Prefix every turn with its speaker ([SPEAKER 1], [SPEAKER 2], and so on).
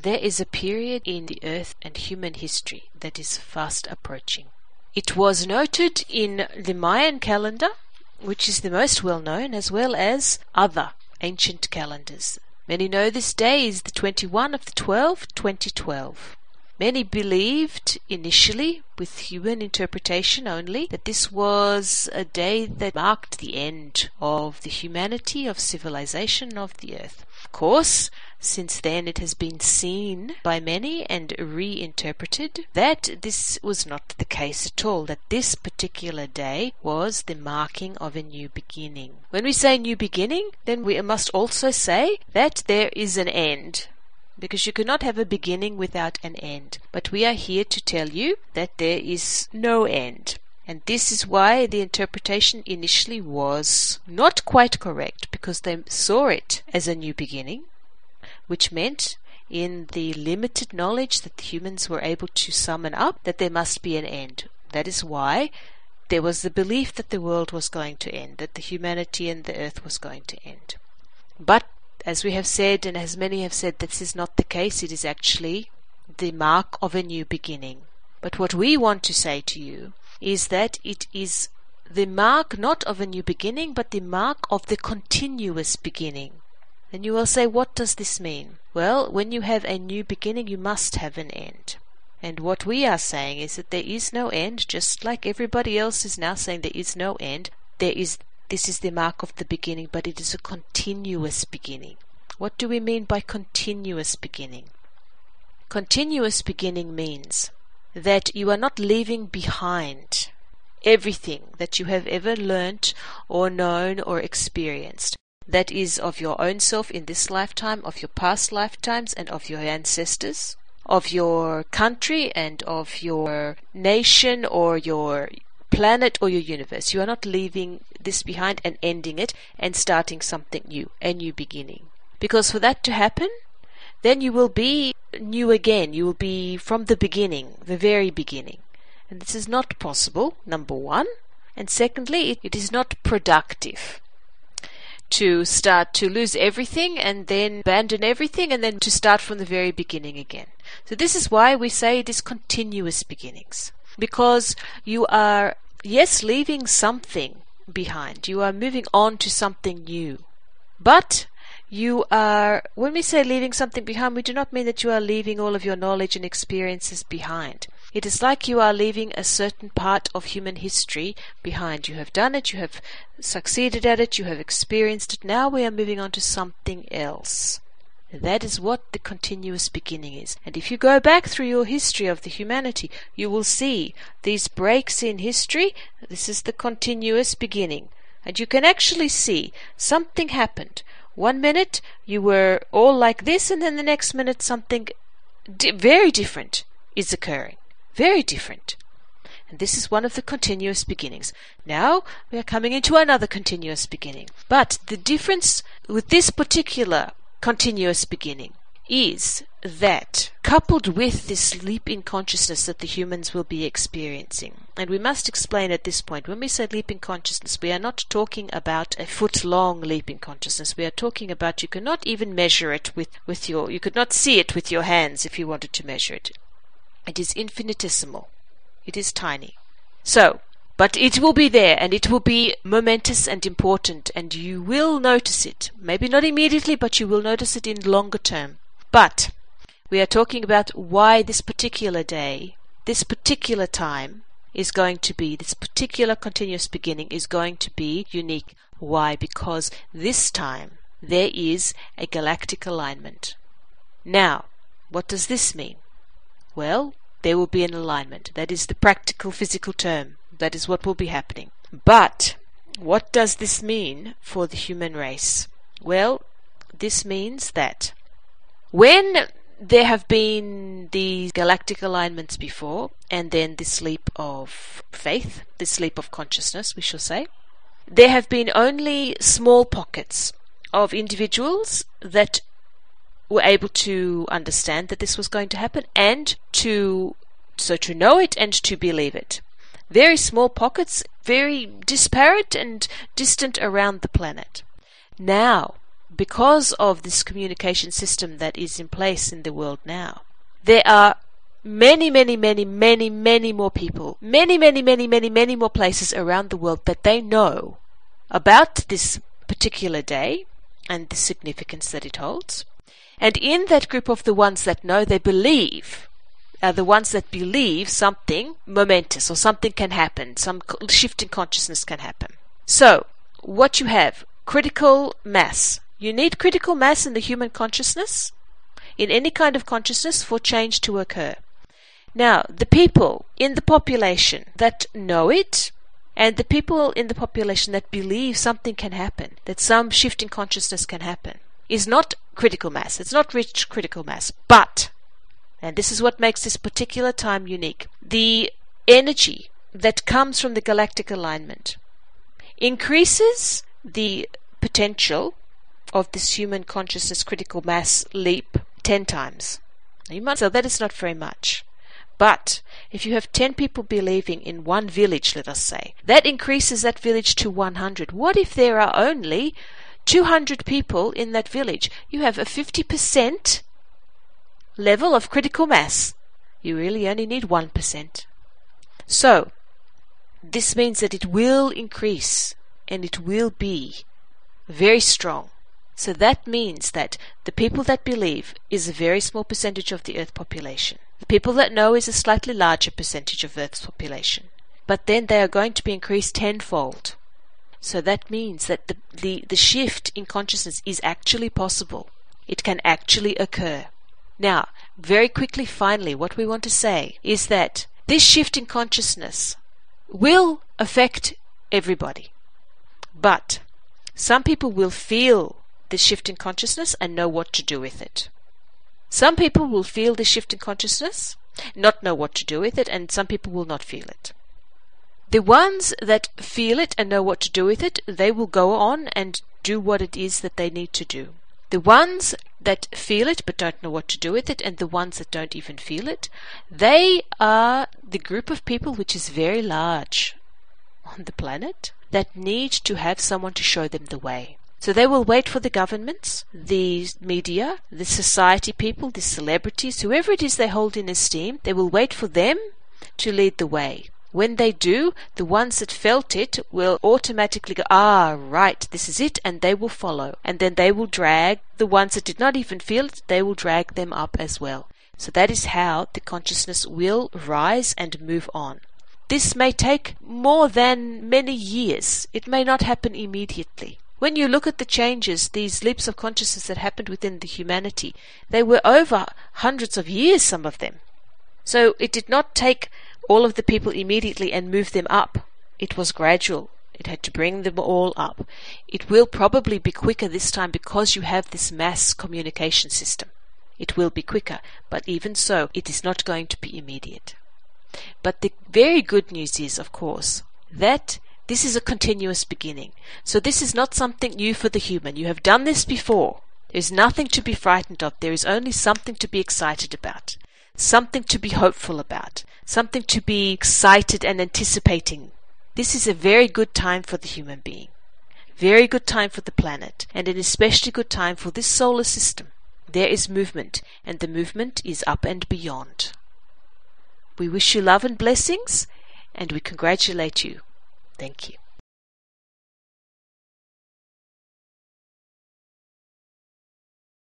[SPEAKER 1] there is a period in the Earth and human history that is fast approaching. It was noted in the Mayan calendar, which is the most well known, as well as other ancient calendars. Many know this day is the 21 of the 12, 2012. Many believed initially, with human interpretation only, that this was a day that marked the end of the humanity, of civilization of the earth. Of course, since then it has been seen by many and reinterpreted that this was not the case at all, that this particular day was the marking of a new beginning. When we say new beginning, then we must also say that there is an end, because you cannot have a beginning without an end. But we are here to tell you that there is no end. And this is why the interpretation initially was not quite correct, because they saw it as a new beginning, which meant in the limited knowledge that the humans were able to summon up, that there must be an end. That is why there was the belief that the world was going to end, that the humanity and the earth was going to end. But as we have said, and as many have said, this is not the case. It is actually the mark of a new beginning. But what we want to say to you is that it is the mark not of a new beginning, but the mark of the continuous beginning. And you will say, what does this mean? Well, when you have a new beginning, you must have an end. And what we are saying is that there is no end, just like everybody else is now saying there is no end. This is the mark of the beginning, but it is a continuous beginning. What do we mean by continuous beginning? Continuous beginning means that you are not leaving behind everything that you have ever learnt or known or experienced. That is of your own self in this lifetime, of your past lifetimes, and of your ancestors, of your country and of your nation or your planet or your universe. You are not leaving this behind and ending it and starting something new, a new beginning. Because for that to happen, then you will be new again. You will be from the beginning, the very beginning. And this is not possible, number one. And secondly, it is not productive to start to lose everything and then abandon everything and then to start from the very beginning again. So this is why we say it is continuous beginnings. Because you are, yes, leaving something behind. You are moving on to something new. But you are, when we say leaving something behind, we do not mean that you are leaving all of your knowledge and experiences behind. It is like you are leaving a certain part of human history behind. You have done it, you have succeeded at it, you have experienced it. Now we are moving on to something else. That is what the continuous beginning is. And if you go back through your history of the humanity, you will see these breaks in history. This is the continuous beginning. And you can actually see something happened. 1 minute you were all like this, and then the next minute something very different is occurring. Very different. And this is one of the continuous beginnings. Now we are coming into another continuous beginning. But the difference with this particular continuous beginning is that, coupled with this leap in consciousness that the humans will be experiencing, and we must explain at this point, when we say leap in consciousness, we are not talking about a foot-long leap in consciousness. We are talking about, you cannot even measure it with your, you could not see it with your hands if you wanted to measure it. It is infinitesimal. It is tiny. So, but it will be there, and it will be momentous and important, and you will notice it. Maybe not immediately, but you will notice it in longer term. But we are talking about why this particular day, this particular time is going to be, this particular continuous beginning is going to be unique. Why? Because this time there is a galactic alignment. Now, what does this mean? Well, there will be an alignment. That is the practical physical term. That is what will be happening. But what does this mean for the human race? Well, this means that when there have been these galactic alignments before, and then this leap of faith, this leap of consciousness, we shall say, there have been only small pockets of individuals that were able to understand that this was going to happen and to know it and to believe it. Very small pockets, very disparate and distant around the planet. Now, because of this communication system that is in place in the world now, there are many more people, many more places around the world that they know about this particular day and the significance that it holds. And in that group of the ones that know, they believe, are the ones that believe something momentous or something can happen, some shift in consciousness can happen. So, what you have, critical mass. You need critical mass in the human consciousness, in any kind of consciousness, for change to occur. Now, the people in the population that know it, and the people in the population that believe something can happen, that some shift in consciousness can happen, is not critical mass. It's not rich critical mass. But, and this is what makes this particular time unique, the energy that comes from the galactic alignment increases the potential of this human consciousness critical mass leap 10 times. You might say that is not very much. But if you have 10 people believing in one village, let us say, that increases that village to 100. What if there are only 200 people in that village? You have a 50% level of critical mass. You really only need 1%. So, this means that it will increase and it will be very strong. So that means that the people that believe is a very small percentage of the Earth population. The people that know is a slightly larger percentage of Earth's population. But then they are going to be increased tenfold. So that means that the shift in consciousness is actually possible. It can actually occur. Now, very quickly, finally, what we want to say is that this shift in consciousness will affect everybody. But some people will feel this shift in consciousness and know what to do with it. Some people will feel this shift in consciousness, not know what to do with it, and some people will not feel it. The ones that feel it and know what to do with it, they will go on and do what it is that they need to do. The ones that feel it but don't know what to do with it, and the ones that don't even feel it, they are the group of people which is very large on the planet that need to have someone to show them the way. So they will wait for the governments, the media, the society people, the celebrities, whoever it is they hold in esteem, they will wait for them to lead the way. When they do, the ones that felt it will automatically go, right, this is it, and they will follow. And then they will drag the ones that did not even feel it, they will drag them up as well. So that is how the consciousness will rise and move on. This may take more than many years. It may not happen immediately. When you look at the changes, these leaps of consciousness that happened within the humanity, they were over hundreds of years, some of them. So it did not take all of the people immediately and move them up. It was gradual. It had to bring them all up. It will probably be quicker this time because you have this mass communication system. It will be quicker, but even so, it is not going to be immediate. But the very good news is, of course, that this is a continuous beginning. So this is not something new for the human. You have done this before. There is nothing to be frightened of. There is only something to be excited about. Something to be hopeful about. Something to be excited and anticipating. This is a very good time for the human being. Very good time for the planet. And an especially good time for this solar system. There is movement. And the movement is up and beyond. We wish you love and blessings. And we congratulate you. Thank you.